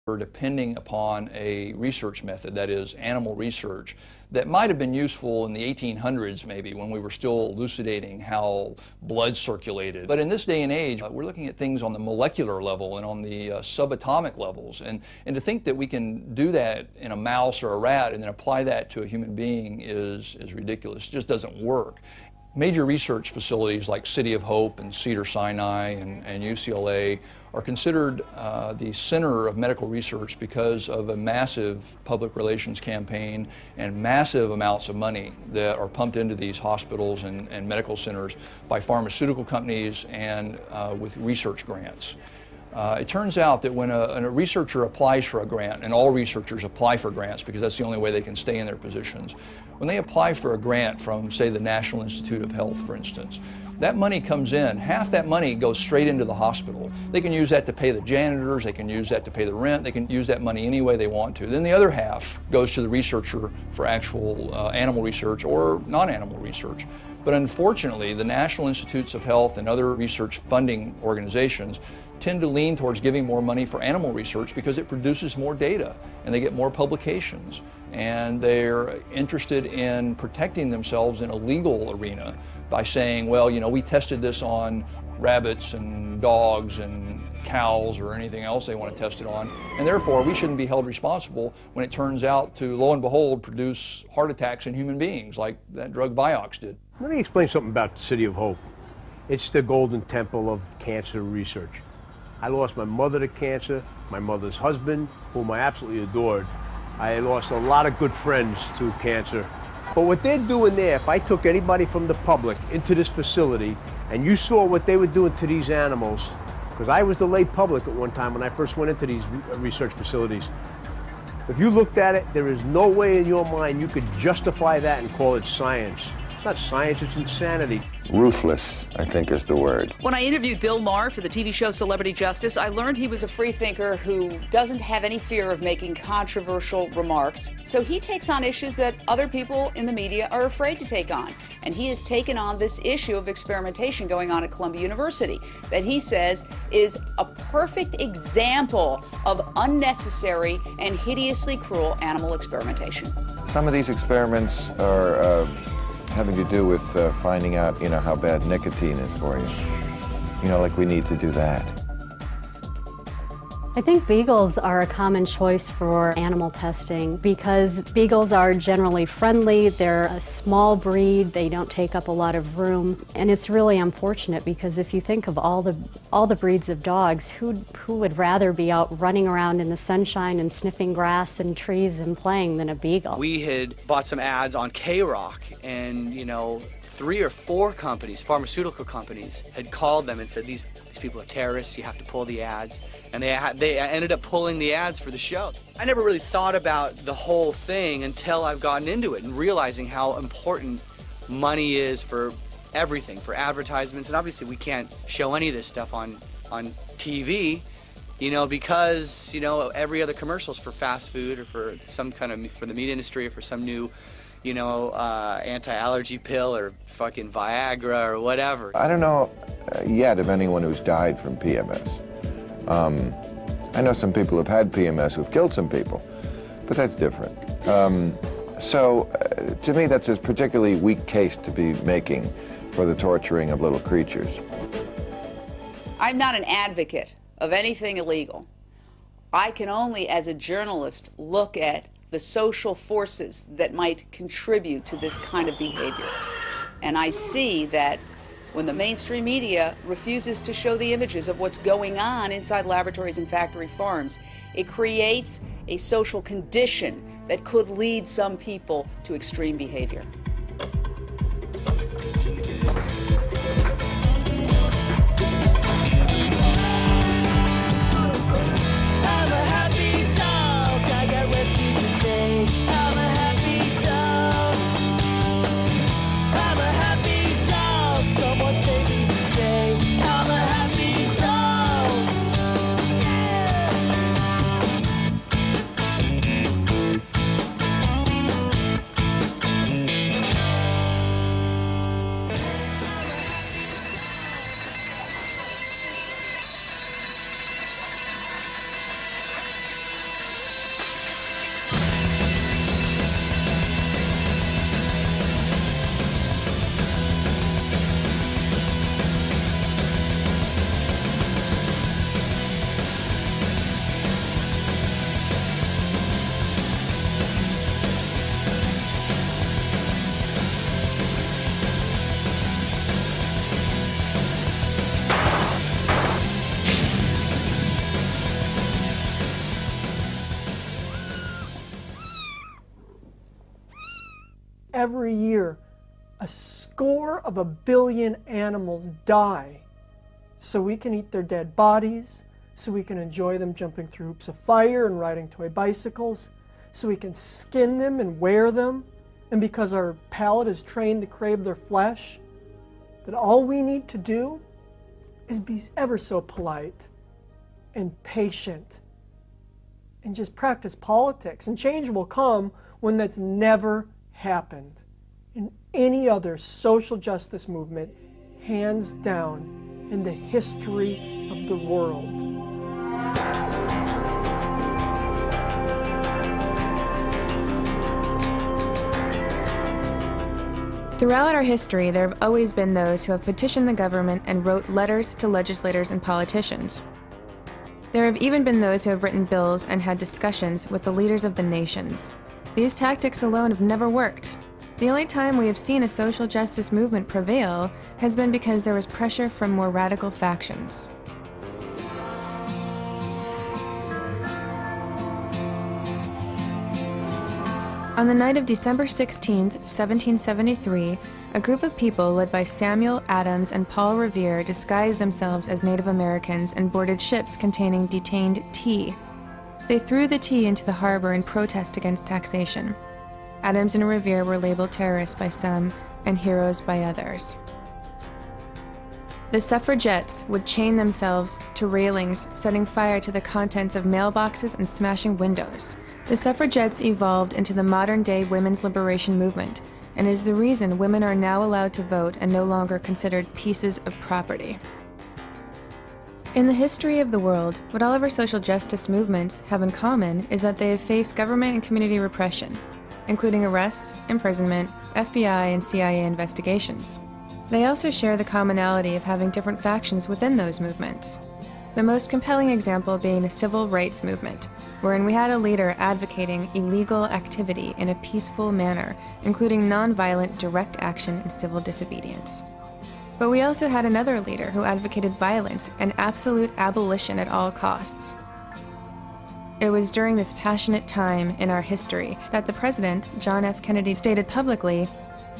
We're depending upon a research method, that is animal research, that might have been useful in the 1800s maybe, when we were still elucidating how blood circulated. But in this day and age, we're looking at things on the molecular level and on the subatomic levels. And to think that we can do that in a mouse or a rat and then apply that to a human being is ridiculous. It just doesn't work. Major research facilities like City of Hope and Cedars-Sinai and UCLA are considered the center of medical research because of a massive public relations campaign and massive amounts of money that are pumped into these hospitals and medical centers by pharmaceutical companies and with research grants. It turns out that when a researcher applies for a grant, and all researchers apply for grants because that's the only way they can stay in their positions, when they apply for a grant from, say, the National Institute of Health, for instance, that money comes in. Half that money goes straight into the hospital. They can use that to pay the janitors, they can use that to pay the rent, they can use that money any way they want to. Then the other half goes to the researcher for actual animal research or non-animal research. But unfortunately, the National Institutes of Health and other research funding organizations tend to lean towards giving more money for animal research because it produces more data and they get more publications. And they're interested in protecting themselves in a legal arena by saying, well, you know, we tested this on rabbits and dogs and cows or anything else they want to test it on, and therefore we shouldn't be held responsible when it turns out to, lo and behold, produce heart attacks in human beings like that drug Vioxx did. Let me explain something about the City of Hope. It's the golden temple of cancer research. I lost my mother to cancer, my mother's husband, whom I absolutely adored. I lost a lot of good friends to cancer. But what they're doing there, if I took anybody from the public into this facility and you saw what they were doing to these animals, because I was the lay public at one time when I first went into these research facilities. If you looked at it, there is no way in your mind you could justify that and call it science. It's not science, it's insanity. Ruthless, I think, is the word. When I interviewed Bill Maher for the TV show Celebrity Justice, I learned he was a free thinker who doesn't have any fear of making controversial remarks. So he takes on issues that other people in the media are afraid to take on. And he has taken on this issue of experimentation going on at Columbia University that he says is a perfect example of unnecessary and hideously cruel animal experimentation. Some of these experiments are having to do with finding out, you know, how bad nicotine is for you. You know, like we need to do that. I think beagles are a common choice for animal testing because beagles are generally friendly, they're a small breed, they don't take up a lot of room, and it's really unfortunate because if you think of all the breeds of dogs, who would rather be out running around in the sunshine and sniffing grass and trees and playing than a beagle? We had bought some ads on K-Rock and, you know, 3 or 4 companies, pharmaceutical companies, had called them and said, these people are terrorists, you have to pull the ads. And they ended up pulling the ads for the show. I never really thought about the whole thing until I've gotten into it and realizing how important money is for everything, for advertisements. And obviously we can't show any of this stuff on TV, you know, because, you know, every other commercial's for fast food or for some kind of, for the meat industry or for some new, you know, anti-allergy pill or fucking Viagra or whatever. I don't know yet of anyone who's died from PMS. I know some people have had PMS who've killed some people, but that's different. To me, that's a particularly weak case to be making for the torturing of little creatures. I'm not an advocate of anything illegal. I can only, as a journalist, look at the social forces that might contribute to this kind of behavior. And I see that when the mainstream media refuses to show the images of what's going on inside laboratories and factory farms, it creates a social condition that could lead some people to extreme behavior. every year, a score of 1 billion animals die so we can eat their dead bodies, so we can enjoy them jumping through hoops of fire and riding toy bicycles, so we can skin them and wear them, and because our palate is trained to crave their flesh, that all we need to do is be ever so polite and patient and just practice politics. And change will come when that's never happened in any other social justice movement, hands down, in the history of the world. Throughout our history, there have always been those who have petitioned the government and wrote letters to legislators and politicians. There have even been those who have written bills and had discussions with the leaders of the nations. These tactics alone have never worked. The only time we have seen a social justice movement prevail has been because there was pressure from more radical factions. On the night of December 16, 1773, a group of people led by Samuel Adams and Paul Revere disguised themselves as Native Americans and boarded ships containing detained tea. They threw the tea into the harbor in protest against taxation. Adams and Revere were labeled terrorists by some and heroes by others. The suffragettes would chain themselves to railings, setting fire to the contents of mailboxes and smashing windows. The suffragettes evolved into the modern-day women's liberation movement, and is the reason women are now allowed to vote and no longer considered pieces of property. In the history of the world, what all of our social justice movements have in common is that they have faced government and community repression, including arrest, imprisonment, FBI and CIA investigations. They also share the commonality of having different factions within those movements. The most compelling example being the civil rights movement, wherein we had a leader advocating illegal activity in a peaceful manner, including nonviolent direct action and civil disobedience. But we also had another leader who advocated violence and absolute abolition at all costs. It was during this passionate time in our history that the President, John F. Kennedy, stated publicly,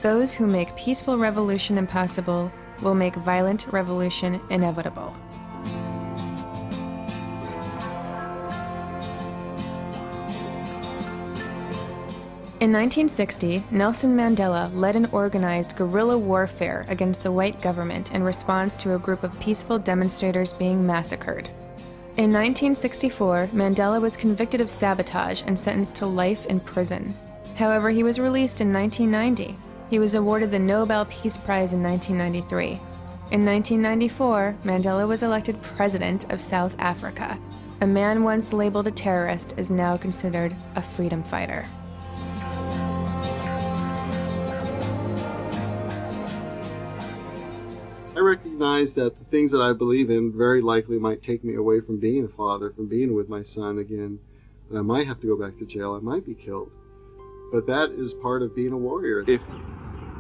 "Those who make peaceful revolution impossible will make violent revolution inevitable." In 1960, Nelson Mandela led an organized guerrilla warfare against the white government in response to a group of peaceful demonstrators being massacred. In 1964, Mandela was convicted of sabotage and sentenced to life in prison. However, he was released in 1990. He was awarded the Nobel Peace Prize in 1993. In 1994, Mandela was elected president of South Africa. A man once labeled a terrorist is now considered a freedom fighter. I recognize that the things that I believe in very likely might take me away from being a father, from being with my son again. And I might have to go back to jail. I might be killed. But that is part of being a warrior. If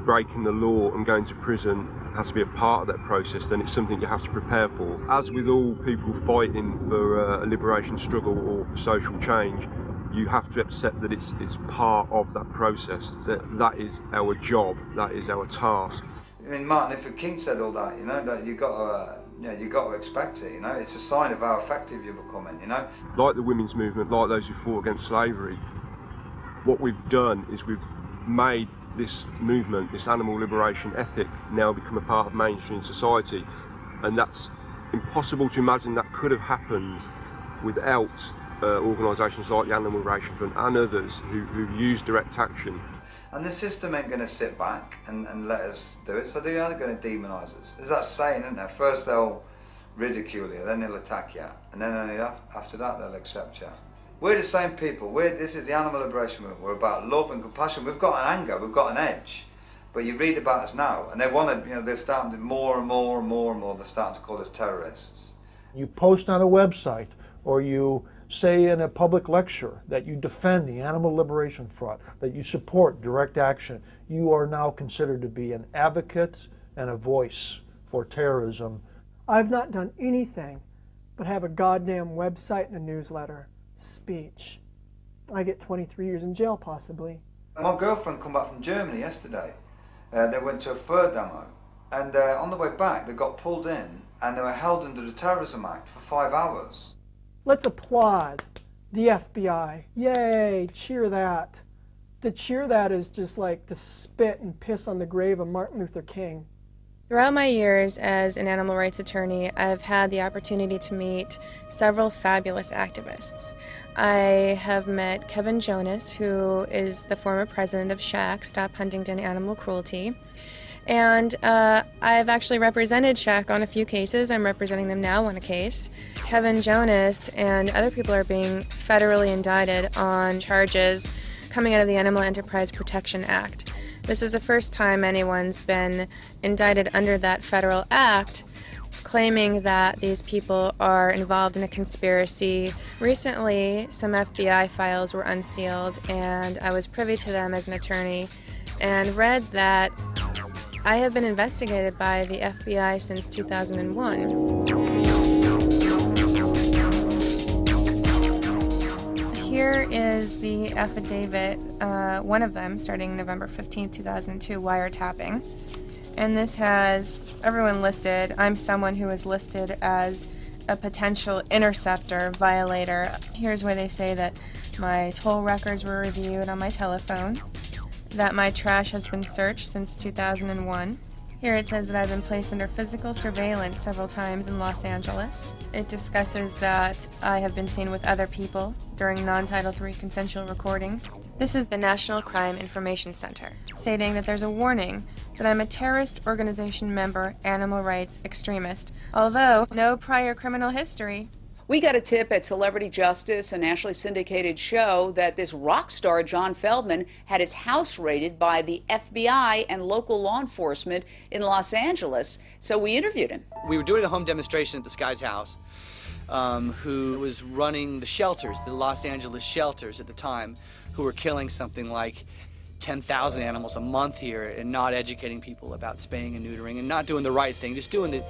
breaking the law and going to prison has to be a part of that process, then it's something you have to prepare for. As with all people fighting for a liberation struggle or for social change, you have to accept that it's part of that process, that is our job, that is our task. I mean, Martin Luther King said all that, that you got to expect it, It's a sign of how effective you're becoming, Like the women's movement, like those who fought against slavery, what we've done is we've made this movement, this animal liberation ethic, now become a part of mainstream society, and that's impossible to imagine that could have happened without organisations like the Animal Liberation Front and others who use direct action. And the system ain't going to sit back and let us do it, so they are going to demonise us. There's that saying, isn't there? First they'll ridicule you, then they'll attack you, and then only after that they'll accept you. We're the same people. This is the Animal Liberation Movement. We're about love and compassion. We've got an anger, we've got an edge. But you read about us now, and they want to, they're starting to more and more, they're starting to call us terrorists. You post on a website, or you say in a public lecture that you defend the Animal Liberation Front, that you support direct action, you are now considered to be an advocate and a voice for terrorism. I've not done anything but have a goddamn website and a newsletter. Speech. I get 23 years in jail, possibly. My girlfriend come back from Germany yesterday. They went to a fur demo, and on the way back they got pulled in and they were held under the Terrorism Act for 5 hours. Let's applaud the FBI. Yay, cheer that. To cheer that is just like to spit and piss on the grave of Martin Luther King. Throughout my years as an animal rights attorney, I've had the opportunity to meet several fabulous activists. I have met Kevin Jonas, who is the former president of SHAC, Stop Huntingdon Animal Cruelty. And I've actually represented SHAC on a few cases. I'm representing them now on a case. Kevin Jonas and other people are being federally indicted on charges coming out of the Animal Enterprise Protection Act. This is the first time anyone's been indicted under that federal act, claiming that these people are involved in a conspiracy. Recently, some FBI files were unsealed, and I was privy to them as an attorney, and read that I have been investigated by the FBI since 2001. Here is the affidavit, one of them, starting November 15, 2002, wiretapping. And this has everyone listed. I'm someone who is listed as a potential interceptor, violator. Here's where they say that my toll records were reviewed on my telephone, that my trash has been searched since 2001. Here it says that I've been placed under physical surveillance several times in Los Angeles. It discusses that I have been seen with other people during non-Title III consensual recordings. This is the National Crime Information Center, stating that there's a warning that I'm a terrorist organization member, animal rights extremist, although no prior criminal history. We got a tip at Celebrity Justice, a nationally syndicated show, that this rock star, John Feldman, had his house raided by the FBI and local law enforcement in Los Angeles. So we interviewed him. We were doing a home demonstration at this guy's house, who was running the shelters, the Los Angeles shelters at the time, who were killing something like 10,000 animals a month here and not educating people about spaying and neutering and not doing the right thing, just doing the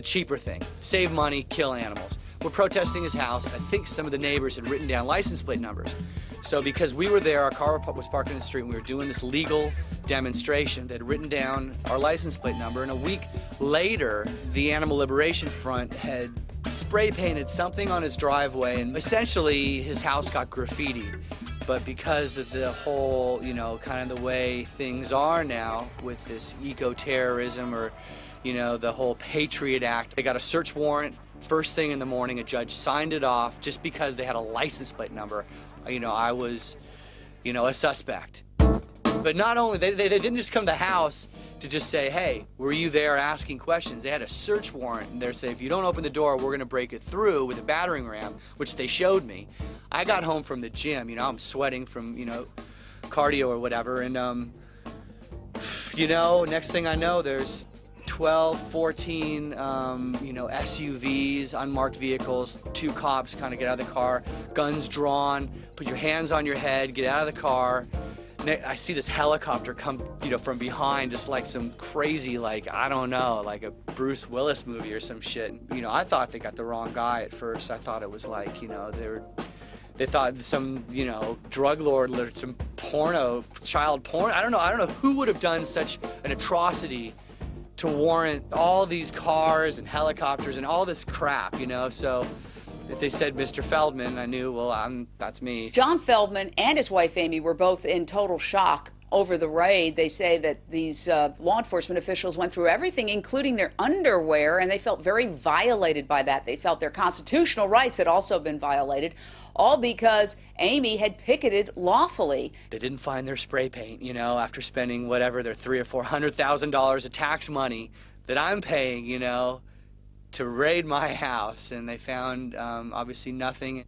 cheaper thing. Save money, kill animals. We're protesting his house. I think some of the neighbors had written down license plate numbers. So because we were there, our car was parked in the street, and we were doing this legal demonstration. They had written down our license plate number, and a week later, the Animal Liberation Front had spray painted something on his driveway, and essentially his house got graffitied. But because of the whole, kind of the way things are now with this eco-terrorism or the whole Patriot Act. They got a search warrant first thing in the morning. A judge signed it off just because they had a license plate number. I was, a suspect. But not only, they didn't just come to the house to just say, hey, were you there asking questions? They had a search warrant, and they're saying, if you don't open the door, we're going to break it through with a battering ram, which they showed me. I got home from the gym, I'm sweating from, cardio or whatever, and, next thing I know, there's 12, 14, SUVs, unmarked vehicles, 2 cops kind of get out of the car, guns drawn, put your hands on your head, get out of the car. I see this helicopter come, from behind, just like some crazy, like a Bruce Willis movie or some shit. I thought they got the wrong guy at first. I thought it was like, they thought some, drug lord or some child porn. I don't know who would have done such an atrocity to warrant all these cars and helicopters and all this crap, so if they said Mr. Feldman, I knew, well, that's me. John Feldman and his wife Amy were both in total shock over the raid. They say that these law enforcement officials went through everything, including their underwear, and they felt very violated by that. They felt their constitutional rights had also been violated, all because Amy had picketed lawfully. They didn't find their spray paint, after spending whatever, their $300,000 or $400,000 of tax money that I'm paying, to raid my house, and they found obviously nothing.